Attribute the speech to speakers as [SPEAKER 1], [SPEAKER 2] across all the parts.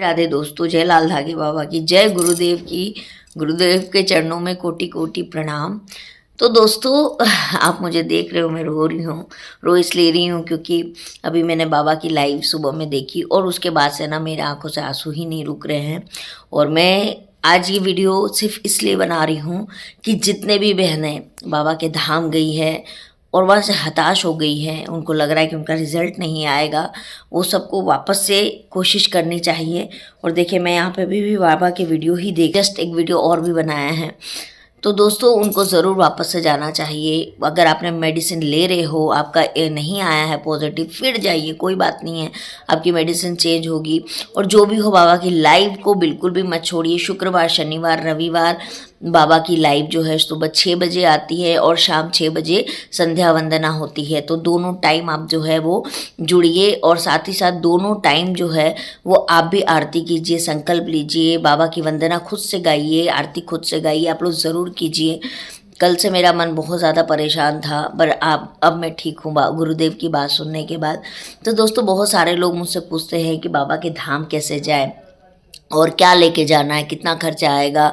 [SPEAKER 1] राधे दोस्तों, जय लाल धागे बाबा की जय, गुरुदेव की। गुरुदेव के चरणों में कोटि कोटि प्रणाम। तो दोस्तों, आप मुझे देख रहे हो, मैं रो रही हूँ। रो इसलिए रही हूँ क्योंकि अभी मैंने बाबा की लाइव सुबह में देखी और उसके बाद से ना मेरे आंखों से आंसू ही नहीं रुक रहे हैं। और मैं आज ये वीडियो सिर्फ इसलिए बना रही हूँ कि जितने भी बहनें बाबा के धाम गई है और वहाँ से हताश हो गई हैं, उनको लग रहा है कि उनका रिज़ल्ट नहीं आएगा, वो सबको वापस से कोशिश करनी चाहिए। और देखिए, मैं यहाँ पे भी बाबा के वीडियो ही देख, जस्ट एक वीडियो और भी बनाया है। तो दोस्तों, उनको ज़रूर वापस से जाना चाहिए। अगर आपने मेडिसिन ले रहे हो, आपका नहीं आया है पॉजिटिव, फिर जाइए, कोई बात नहीं है, आपकी मेडिसिन चेंज होगी। और जो भी हो, बाबा की लाइव को बिल्कुल भी मत छोड़िए। शुक्रवार, शनिवार, रविवार बाबा की लाइव जो है सुबह 6 बजे आती है और शाम 6 बजे संध्या वंदना होती है। तो दोनों टाइम आप जो है वो जुड़िए और साथ ही साथ दोनों टाइम जो है वो आप भी आरती कीजिए, संकल्प लीजिए, बाबा की वंदना खुद से गाइए, आरती खुद से गाइए, आप लोग ज़रूर कीजिए। कल से मेरा मन बहुत ज़्यादा परेशान था, पर अब मैं ठीक हूँ गुरुदेव की बात सुनने के बाद। तो दोस्तों, बहुत सारे लोग मुझसे पूछते हैं कि बाबा के धाम कैसे जाए और क्या लेके जाना है, कितना खर्चा आएगा,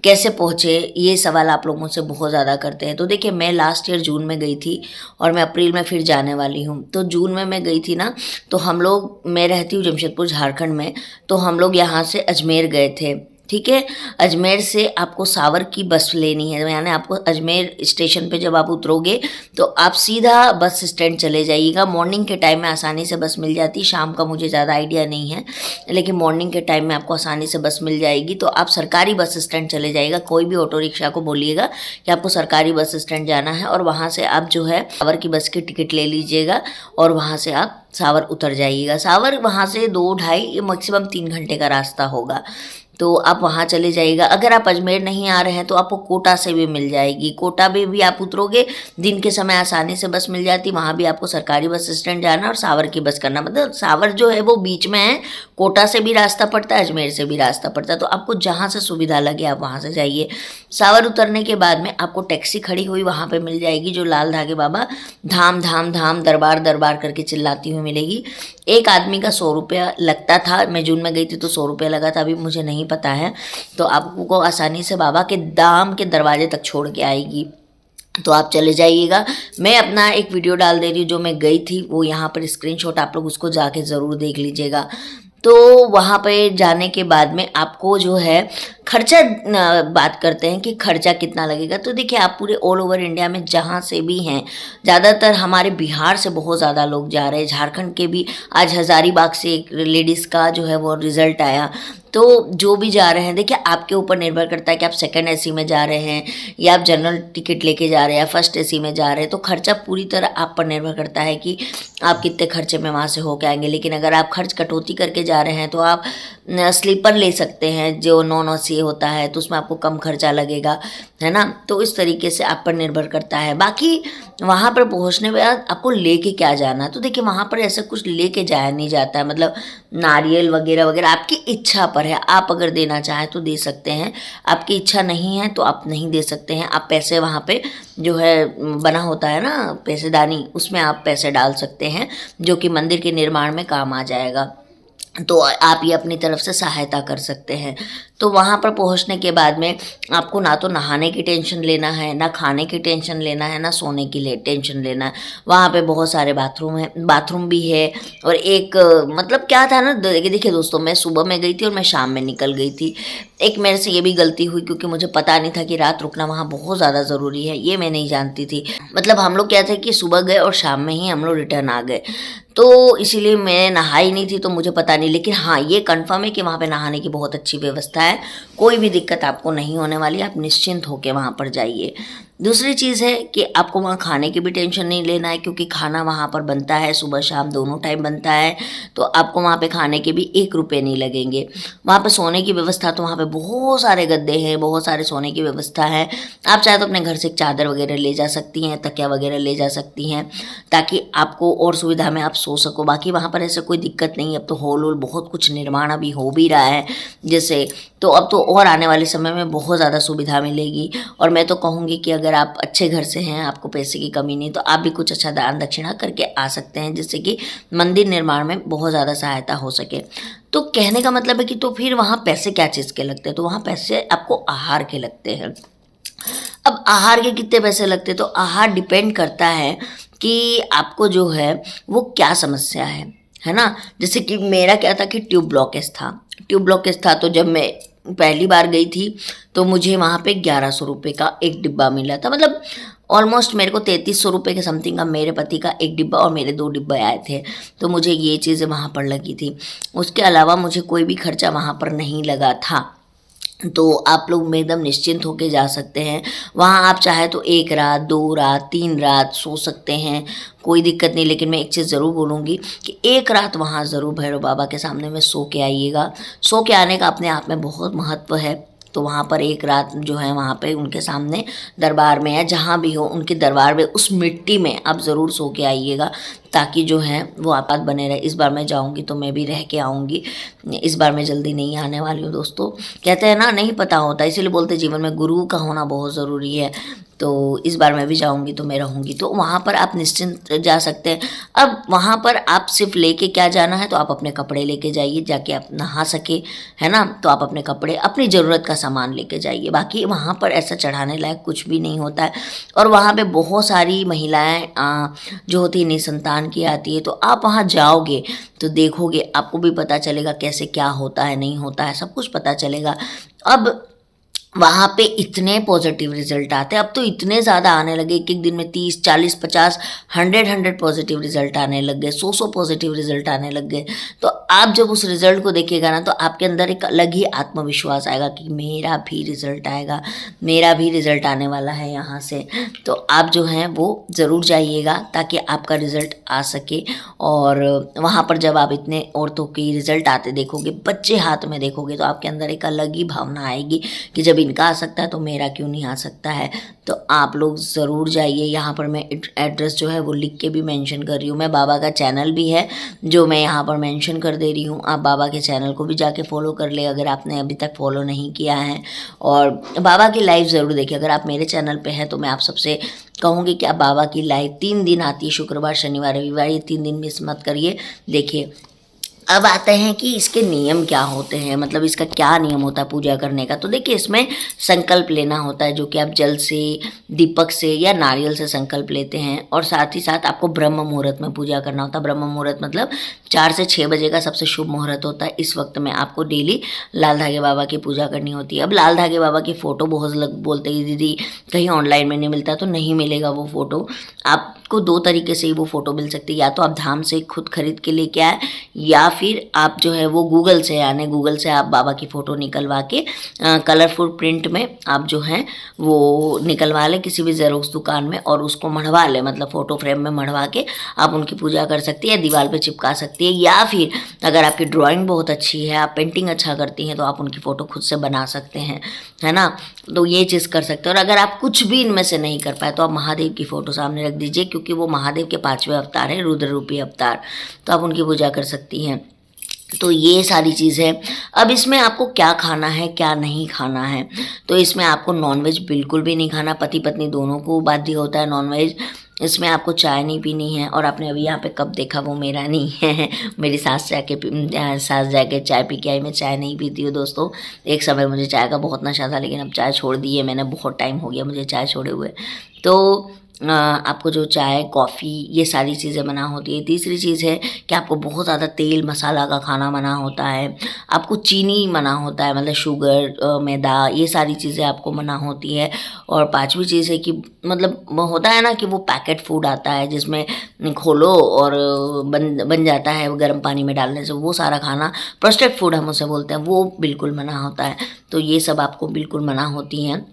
[SPEAKER 1] कैसे पहुँचे, ये सवाल आप लोग मुझसे बहुत ज़्यादा करते हैं। तो देखिए, मैं लास्ट ईयर जून में गई थी और मैं अप्रैल में फिर जाने वाली हूँ। तो जून में मैं गई थी ना, तो हम लोग, मैं रहती हूँ जमशेदपुर झारखंड में, तो हम लोग यहाँ से अजमेर गए थे। ठीक है, अजमेर से आपको सावर की बस लेनी है, यानी आपको अजमेर स्टेशन पे जब आप उतरोगे तो आप सीधा बस स्टैंड चले जाइएगा। मॉर्निंग के टाइम में आसानी से बस मिल जाती, शाम का मुझे ज़्यादा आइडिया नहीं है, लेकिन मॉर्निंग के टाइम में आपको आसानी से बस मिल जाएगी। तो आप सरकारी बस स्टैंड चले जाइएगा, कोई भी ऑटो रिक्शा को बोलिएगा कि आपको सरकारी बस स्टैंड जाना है और वहाँ से आप जो है सावर की बस की टिकट ले लीजिएगा और वहाँ से आप सावर उतर जाइएगा। सावर वहाँ से 2-2.5 मैक्सिमम 3 घंटे का रास्ता होगा, तो आप वहाँ चले जाइएगा। अगर आप अजमेर नहीं आ रहे हैं तो आपको कोटा से भी मिल जाएगी, कोटा में भी आप उतरोगे, दिन के समय आसानी से बस मिल जाती, वहाँ भी आपको सरकारी बस स्टैंड जाना और सावर की बस करना। मतलब सावर जो है वो बीच में है, कोटा से भी रास्ता पड़ता है, अजमेर से भी रास्ता पड़ता है, तो आपको जहाँ से सुविधा लगे आप वहाँ से जाइए। सावर उतरने के बाद में आपको टैक्सी खड़ी हुई वहाँ पर मिल जाएगी, जो लाल धागे बाबा धाम धाम धाम दरबार दरबार करके चिल्लाती हुई मिलेगी। एक आदमी का 100 रुपया लगता था, मैं जून में गई थी तो 100 रुपया लगा था, अभी मुझे नहीं पता है। तो आपको आसानी से बाबा के धाम के दरवाजे तक छोड़ के आएगी, तो आप चले जाइएगा। मैं अपना एक वीडियो डाल दे रही हूँ जो मैं गई थी, वो यहाँ पर स्क्रीनशॉट, आप लोग उसको जाके ज़रूर देख लीजिएगा। तो वहाँ पे जाने के बाद में आपको जो है खर्चा, बात करते हैं कि खर्चा कितना लगेगा। तो देखिए, आप पूरे ऑल ओवर इंडिया में जहाँ से भी हैं, ज़्यादातर हमारे बिहार से बहुत ज़्यादा लोग जा रहे हैं, झारखंड के भी। आज हज़ारीबाग से एक लेडीज़ का जो है वो रिज़ल्ट आया। तो जो भी जा रहे हैं, देखिए आपके ऊपर निर्भर करता है कि आप सेकंड एसी में जा रहे हैं या आप जनरल टिकट लेके जा रहे हैं या फर्स्ट एसी में जा रहे हैं। तो खर्चा पूरी तरह आप पर निर्भर करता है कि आप कितने खर्चे में वहाँ से होके आएंगे। लेकिन अगर आप खर्च कटौती करके जा रहे हैं तो आप स्लीपर ले सकते हैं, जो नॉन एसी होता है, तो उसमें आपको कम खर्चा लगेगा, है ना। तो इस तरीके से आप पर निर्भर करता है। बाकी वहाँ पर पहुँचने के बाद आपको लेके क्या जाना है, तो देखिए वहाँ पर ऐसा कुछ लेके जाया नहीं जाता है, मतलब नारियल वगैरह वगैरह आपकी इच्छा पर है। आप अगर देना चाहें तो दे सकते हैं, आपकी इच्छा नहीं है तो आप नहीं दे सकते हैं। आप पैसे वहाँ पे जो है बना होता है ना पैसेदानी, उसमें आप पैसे डाल सकते हैं, जो कि मंदिर के निर्माण में काम आ जाएगा। तो आप ये अपनी तरफ से सहायता कर सकते हैं। तो वहाँ पर पहुँचने के बाद में आपको ना तो नहाने की टेंशन लेना है, ना खाने की टेंशन लेना है, ना सोने की टेंशन लेना है। वहाँ पे बहुत सारे बाथरूम है, बाथरूम भी है। और एक मतलब क्या था ना, देखिए दोस्तों, मैं सुबह में गई थी और मैं शाम में निकल गई थी। एक मेरे से ये भी गलती हुई क्योंकि मुझे पता नहीं था कि रात रुकना वहाँ बहुत ज़्यादा ज़रूरी है, ये मैं नहीं जानती थी। मतलब हम लोग क्या थे कि सुबह गए और शाम में ही हम लोग रिटर्न आ गए, तो इसीलिए मैं नहाई नहीं थी, तो मुझे पता नहीं। लेकिन हाँ, ये कंफर्म है कि वहाँ पे नहाने की बहुत अच्छी व्यवस्था है, कोई भी दिक्कत आपको नहीं होने वाली, आप निश्चिंत होकर वहाँ पर जाइए। दूसरी चीज़ है कि आपको वहाँ खाने की भी टेंशन नहीं लेना है, क्योंकि खाना वहाँ पर बनता है, सुबह शाम दोनों टाइम बनता है, तो आपको वहाँ पे खाने के भी 1 रुपये नहीं लगेंगे। वहाँ पे सोने की व्यवस्था, तो वहाँ पे बहुत सारे गद्दे हैं, बहुत सारे सोने की व्यवस्था है। आप चाहे तो अपने घर से एक चादर वगैरह ले जा सकती हैं, तकिया वगैरह ले जा सकती हैं, ताकि आपको और सुविधा में आप सो सको। बाकी वहाँ पर ऐसे कोई दिक्कत नहीं है। अब तो हॉल वॉल बहुत कुछ निर्माण अभी हो भी रहा है, जैसे, तो अब तो और आने वाले समय में बहुत ज़्यादा सुविधा मिलेगी। और मैं तो कहूँगी कि अगर अगर आप अच्छे घर से हैं, आपको पैसे की कमी नहीं, तो आप भी कुछ अच्छा दान दक्षिणा करके आ सकते हैं, जिससे कि मंदिर निर्माण में बहुत ज़्यादा सहायता हो सके। तो कहने का मतलब है कि तो फिर वहाँ पैसे क्या चीज़ के लगते हैं, तो वहाँ पैसे आपको आहार के लगते हैं। अब आहार के कितने पैसे लगते हैं, तो आहार डिपेंड करता है कि आपको जो है वो क्या समस्या है ना। जैसे कि मेरा क्या था कि ट्यूब ब्लॉकेज था, तो जब मैं पहली बार गई थी तो मुझे वहाँ पे 1100 रुपये का एक डिब्बा मिला था, मतलब ऑलमोस्ट मेरे को 3300 रुपये के समथिंग का मेरे पति का एक डिब्बा और मेरे 2 डिब्बे आए थे। तो मुझे ये चीज़ें वहाँ पर लगी थी, उसके अलावा मुझे कोई भी खर्चा वहाँ पर नहीं लगा था। तो आप लोग में एकदम निश्चिंत होके जा सकते हैं। वहाँ आप चाहे तो 1 रात, 2 रात, 3 रात सो सकते हैं, कोई दिक्कत नहीं। लेकिन मैं एक चीज़ ज़रूर बोलूँगी कि 1 रात वहाँ ज़रूर भैरव बाबा के सामने में सो के आइएगा। सो के आने का अपने आप में बहुत महत्व है। तो वहाँ पर 1 रात जो है वहाँ पे उनके सामने दरबार में या जहाँ भी हो उनके दरबार में उस मिट्टी में आप ज़रूर सो के आइएगा, ताकि जो है वो आपात बने रहे। इस बार मैं जाऊँगी तो मैं भी रह के आऊँगी, इस बार मैं जल्दी नहीं आने वाली हूँ दोस्तों। कहते हैं ना, नहीं पता होता, इसीलिए बोलते जीवन में गुरु का होना बहुत ज़रूरी है। तो इस बार मैं भी जाऊँगी तो मैं रहूँगी, तो वहाँ पर आप निश्चिंत जा सकते हैं। अब वहाँ पर आप सिर्फ लेके क्या जाना है, तो आप अपने कपड़े लेके जाइए, जाके आप नहा सके, है ना। तो आप अपने कपड़े, अपनी ज़रूरत का सामान लेके जाइए। बाकी वहाँ पर ऐसा चढ़ाने लायक कुछ भी नहीं होता है। और वहाँ पे बहुत सारी महिलाएं जो होती है निसंतान की आती है, तो आप वहाँ जाओगे तो देखोगे, आपको भी पता चलेगा कैसे क्या होता है, नहीं होता है, सब कुछ पता चलेगा। अब वहाँ पे इतने पॉजिटिव रिजल्ट आते हैं, अब तो इतने ज़्यादा आने लगे, एक दिन में 30, 40, 50, 100 पॉजिटिव रिजल्ट आने लग गए, 100 पॉजिटिव रिजल्ट आने लग गए। तो आप जब उस रिजल्ट को देखिएगा ना, तो आपके अंदर एक अलग ही आत्मविश्वास आएगा कि मेरा भी रिजल्ट आएगा, मेरा भी रिजल्ट आने वाला है यहाँ से। तो आप जो हैं वो ज़रूर जाइएगा, ताकि आपका रिजल्ट आ सके। और वहाँ पर जब आप इतने औरतों की रिजल्ट आते देखोगे, बच्चे हाथ में देखोगे, तो आपके अंदर एक अलग ही भावना आएगी कि जब इनका आ सकता है तो मेरा क्यों नहीं आ सकता है। तो आप लोग ज़रूर जाइए। यहाँ पर मैं एड्रेस जो है वो लिख के भी मेंशन कर रही हूँ। मैं बाबा का चैनल भी है जो मैं यहाँ पर मेंशन कर दे रही हूँ, आप बाबा के चैनल को भी जाके फॉलो कर ले अगर आपने अभी तक फॉलो नहीं किया है। और बाबा की लाइव ज़रूर देखिए। अगर आप मेरे चैनल पे हैं तो मैं आप सबसे कहूँगी कि आप बाबा की लाइव 3 दिन आती है, शुक्रवार, शनिवार, रविवार, ये 3 दिन मिस मत करिए, देखिए। अब आते हैं कि इसके नियम क्या होते हैं, मतलब इसका क्या नियम होता है पूजा करने का। तो देखिए, इसमें संकल्प लेना होता है, जो कि आप जल से, दीपक से या नारियल से संकल्प लेते हैं। और साथ ही साथ आपको ब्रह्म मुहूर्त में पूजा करना होता है। ब्रह्म मुहूर्त मतलब 4 से 6 बजे का सबसे शुभ मुहूर्त होता है। इस वक्त में आपको डेली लाल धागे बाबा की पूजा करनी होती है। अब लाल धागे बाबा की फ़ोटो बहुत लोग बोलते हैं दीदी कहीं ऑनलाइन में नहीं मिलता, तो नहीं मिलेगा वो फ़ोटो। आपको 2 तरीके से ही वो फ़ोटो मिल सकती है, या तो आप धाम से खुद खरीद के लेके आए, या फिर आप जो है वो गूगल से, यानी गूगल से आप बाबा की फ़ोटो निकलवा के कलरफुल प्रिंट में आप जो है वो निकलवा लें किसी भी ज़ेरॉक्स दुकान में, और उसको मढ़वा लें, मतलब फ़ोटो फ्रेम में मढ़वा के आप उनकी पूजा कर सकती है, दीवार पे चिपका सकती है। या फिर अगर आपकी ड्राइंग बहुत अच्छी है, आप पेंटिंग अच्छा करती हैं, तो आप उनकी फ़ोटो खुद से बना सकते हैं, है ना। तो ये चीज़ कर सकते हैं। और अगर आप कुछ भी इनमें से नहीं कर पाए तो आप महादेव की फ़ोटो सामने रख दीजिए, क्योंकि वो महादेव के 5वें अवतार है, रुद्र रूपी अवतार, तो आप उनकी पूजा कर सकती हैं। तो ये सारी चीज़ है। अब इसमें आपको क्या खाना है, क्या नहीं खाना है, तो इसमें आपको नॉनवेज बिल्कुल भी नहीं खाना। पति पत्नी दोनों को बाध्य होता है नॉनवेज। इसमें आपको चाय नहीं पीनी है। और आपने अभी यहाँ पे कप देखा, वो मेरा नहीं है, मेरी सास जाके चाय पी के आई। मैं चाय नहीं पीती हूँ दोस्तों। एक समय मुझे चाय का बहुत नशा था, लेकिन अब चाय छोड़ दी है मैंने, बहुत टाइम हो गया मुझे चाय छोड़े हुए। तो आपको जो चाय, कॉफ़ी, ये सारी चीज़ें मना होती है। तीसरी चीज़ है कि आपको बहुत ज़्यादा तेल मसाला का खाना मना होता है। आपको चीनी मना होता है, मतलब शुगर, मैदा, ये सारी चीज़ें आपको मना होती है। और 5वीं चीज़ है कि मतलब होता है ना कि वो पैकेट फूड आता है जिसमें खोलो और बन जाता है गर्म पानी में डालने से, वो सारा खाना, प्रोसेस्ड फूड हम उसे बोलते हैं, वो बिल्कुल मना होता है। तो ये सब आपको बिल्कुल मना होती हैं।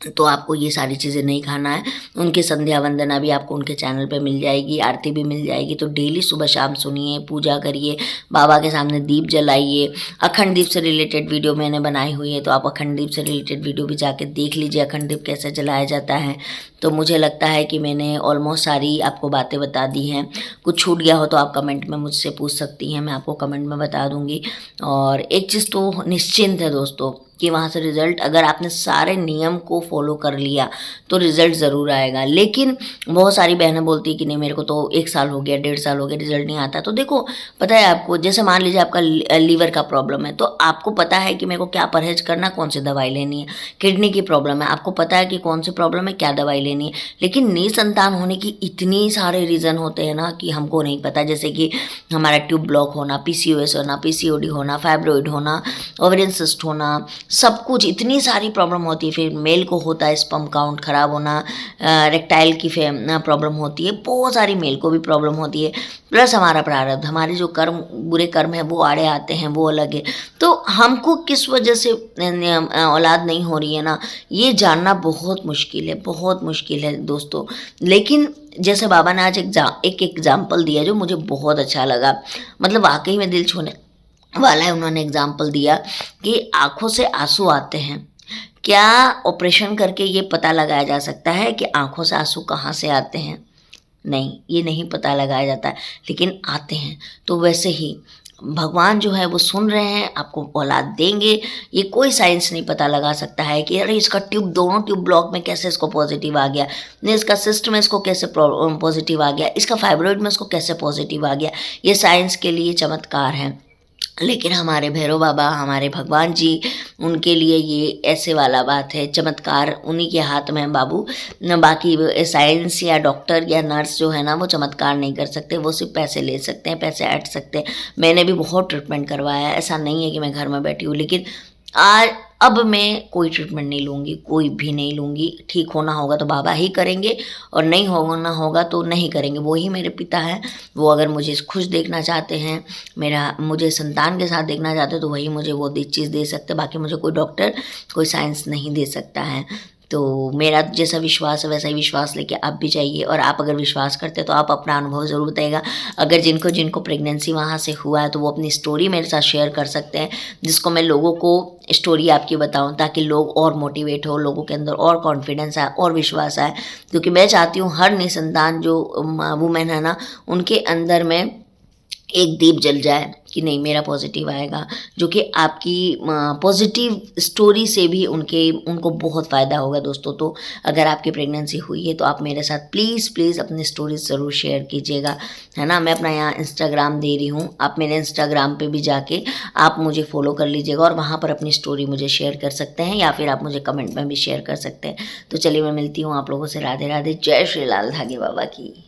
[SPEAKER 1] तो आपको ये सारी चीज़ें नहीं खाना है। उनकी संध्या वंदना भी आपको उनके चैनल पे मिल जाएगी, आरती भी मिल जाएगी। तो डेली सुबह शाम सुनिए, पूजा करिए, बाबा के सामने दीप जलाइए। अखंड दीप से रिलेटेड वीडियो मैंने बनाई हुई है, तो आप अखंड दीप से रिलेटेड वीडियो भी जाके देख लीजिए, अखंड दीप कैसे जलाया जाता है। तो मुझे लगता है कि मैंने ऑलमोस्ट सारी आपको बातें बता दी हैं। कुछ छूट गया हो तो आप कमेंट में मुझसे पूछ सकती हैं, मैं आपको कमेंट में बता दूँगी। और एक चीज़ तो निश्चिंत है दोस्तों कि वहाँ से रिज़ल्ट, अगर आपने सारे नियम को फॉलो कर लिया तो रिज़ल्ट ज़रूर आएगा। लेकिन बहुत सारी बहनें बोलती हैं कि नहीं मेरे को तो 1 साल हो गया, 1.5 साल हो गया, रिज़ल्ट नहीं आता। तो देखो, पता है आपको, जैसे मान लीजिए आपका लीवर का प्रॉब्लम है, तो आपको पता है कि मेरे को क्या परहेज़ करना, कौन सी दवाई लेनी है। किडनी की प्रॉब्लम है, आपको पता है कि कौन सी प्रॉब्लम है, क्या दवाई लेनी है। लेकिन निसंतान होने की इतनी सारे रीज़न होते हैं ना कि हमको नहीं पता। जैसे कि हमारा ट्यूब ब्लॉक होना, पीसीओएस होना, पीसीओडी होना, फाइब्रॉइड होना, ओवेरियन सिस्ट होना, सब कुछ, इतनी सारी प्रॉब्लम होती है। फिर मेल को होता है स्पर्म काउंट खराब होना, रेक्टाइल की प्रॉब्लम होती है, बहुत सारी मेल को भी प्रॉब्लम होती है। प्लस हमारा प्रारब्ध, हमारे जो कर्म, बुरे कर्म है वो आड़े आते हैं, वो अलग है। तो हमको किस वजह से औलाद नहीं हो रही है ना, ये जानना बहुत मुश्किल है, बहुत मुश्किल है दोस्तों। लेकिन जैसे बाबा ने आज एक एग्जाम्पल दिया जो मुझे बहुत अच्छा लगा, मतलब वाकई में दिल छूने वाला है। उन्होंने एग्जाम्पल दिया कि आंखों से आंसू आते हैं, क्या ऑपरेशन करके ये पता लगाया जा सकता है कि आंखों से आंसू कहाँ से आते हैं? नहीं, ये नहीं पता लगाया जाता है, लेकिन आते हैं। तो वैसे ही भगवान जो है वो सुन रहे हैं, आपको औलाद देंगे। ये कोई साइंस नहीं पता लगा सकता है कि अरे इसका ट्यूब, दोनों ट्यूब ब्लॉक में कैसे इसको पॉजिटिव आ गया, नहीं इसका सिस्ट में इसको कैसे पॉजिटिव आ गया, इसका फाइब्रॉइड में इसको कैसे पॉजिटिव आ गया। ये साइंस के लिए चमत्कार हैं। लेकिन हमारे भैरव बाबा, हमारे भगवान जी, उनके लिए ये ऐसे वाला बात है, चमत्कार उन्हीं के हाथ में है बाबू। न बाकी साइंस या डॉक्टर या नर्स जो है ना, वो चमत्कार नहीं कर सकते, वो सिर्फ पैसे ले सकते हैं, पैसे ऐंठ सकते हैं। मैंने भी बहुत ट्रीटमेंट करवाया है, ऐसा नहीं है कि मैं घर में बैठी हूँ। लेकिन आज अब मैं कोई ट्रीटमेंट नहीं लूँगी, कोई भी नहीं लूँगी। ठीक होना होगा तो बाबा ही करेंगे, और नहीं होना होगा तो नहीं करेंगे। वो ही मेरे पिता हैं, वो अगर मुझे खुश देखना चाहते हैं, मुझे संतान के साथ देखना चाहते हैं, तो वही मुझे वो चीज़ दे सकते हैं। बाकी मुझे कोई डॉक्टर, कोई साइंस नहीं दे सकता है। तो मेरा जैसा विश्वास है वैसा ही विश्वास लेके आप भी जाइए। और आप अगर विश्वास करते हैं तो आप अपना अनुभव ज़रूर बताइएगा। अगर जिनको जिनको प्रेगनेंसी वहाँ से हुआ है तो वो अपनी स्टोरी मेरे साथ शेयर कर सकते हैं, जिसको मैं लोगों को स्टोरी आपकी बताऊं, ताकि लोग और मोटिवेट हो, लोगों के अंदर और कॉन्फिडेंस आए और विश्वास आए। क्योंकि मैं चाहती हूँ हर निसंतान जो वुमेन है ना, उनके अंदर में एक दीप जल जाए कि नहीं मेरा पॉजिटिव आएगा, जो कि आपकी पॉजिटिव स्टोरी से भी उनको बहुत फ़ायदा होगा दोस्तों। तो अगर आपकी प्रेगनेंसी हुई है तो आप मेरे साथ प्लीज़ अपनी स्टोरीज ज़रूर शेयर कीजिएगा, है ना। मैं अपना यहाँ इंस्टाग्राम दे रही हूँ, आप मेरे इंस्टाग्राम पे भी जाके आप मुझे फॉलो कर लीजिएगा, और वहाँ पर अपनी स्टोरी मुझे शेयर कर सकते हैं, या फिर आप मुझे कमेंट में भी शेयर कर सकते हैं। तो चलिए, मैं मिलती हूँ आप लोगों से। राधे राधे, जय श्री लाल धागे बाबा की।